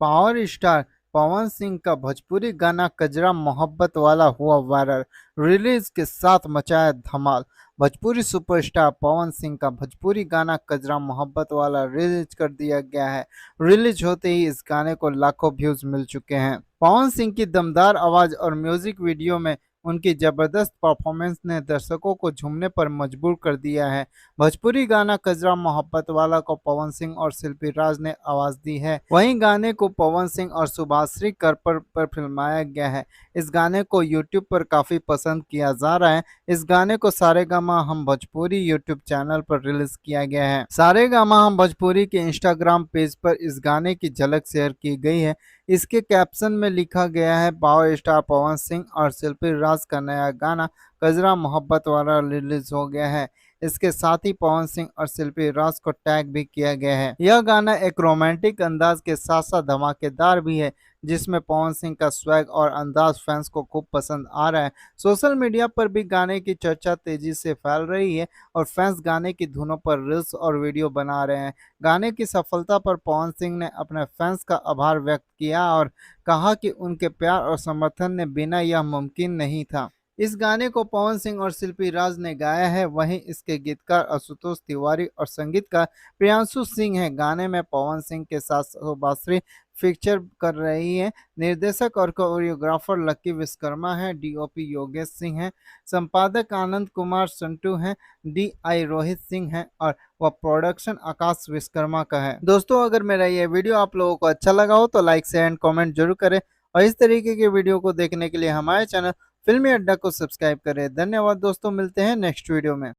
Power star Pawan Singh का भोजपुरी गाना कजरा मोहब्बत वाला हुआ वायरल। रिलीज के साथ मचाया धमाल। भोजपुरी सुपरस्टार पवन सिंह का भोजपुरी गाना कजरा मोहब्बत वाला रिलीज कर दिया गया है। रिलीज होते ही इस गाने को लाखों व्यूज मिल चुके हैं। पवन सिंह की दमदार आवाज और म्यूजिक वीडियो में उनकी जबरदस्त परफॉर्मेंस ने दर्शकों को झूमने पर मजबूर कर दिया है। भोजपुरी गाना कजरा मोहब्बत वाला को पवन सिंह और शिल्पी राज ने आवाज दी है। वहीं गाने को पवन सिंह और सुभाश्री करपर पर फिल्माया गया है। इस गाने को यूट्यूब पर काफी पसंद किया जा रहा है। इस गाने को सारेगामा हम भोजपुरी यूट्यूब चैनल पर रिलीज किया गया है। सारेगामा हम भोजपुरी के इंस्टाग्राम पेज पर इस गाने की झलक शेयर की गई है। इसके कैप्शन में लिखा गया है, पावर स्टार पवन सिंह और शिल्पी राज का नया गाना कजरा मोहब्बत वाला रिलीज हो गया है। इसके साथ ही पवन सिंह और शिल्पी राज को टैग भी किया गया है। यह गाना एक रोमांटिक अंदाज के साथ साथ धमाकेदार भी है, जिसमें पवन सिंह का स्वैग और अंदाज फैंस को खूब पसंद आ रहा है। सोशल मीडिया पर भी गाने की चर्चा तेजी से फैल रही है और फैंस गाने की धुनों पर रील्स और वीडियो बना रहे हैं। गाने की सफलता पर पवन सिंह ने अपने फैंस का आभार व्यक्त किया और कहा कि उनके प्यार और समर्थन ने बिना यह मुमकिन नहीं था। इस गाने को पवन सिंह और शिल्पी राज ने गाया है। वहीं इसके गीतकार आशुतोष तिवारी और संगीतकार प्रियांशु सिंह हैं। गाने में पवन सिंह के साथ सुभाश्री फीचर कर रही है। निर्देशक और कोरियोग्राफर लक्की विश्वकर्मा है। डीओपी योगेश सिंह है। संपादक आनंद कुमार संटू हैं। डीआई रोहित सिंह हैं और वह प्रोडक्शन आकाश विश्वकर्मा का है। दोस्तों, अगर मेरा ये वीडियो आप लोगों को अच्छा लगा हो तो लाइक शेयर एंड कमेंट जरूर करें और इस तरीके के वीडियो को देखने के लिए हमारे चैनल फिल्मी अड्डा को सब्सक्राइब करें। धन्यवाद दोस्तों, मिलते हैं नेक्स्ट वीडियो में।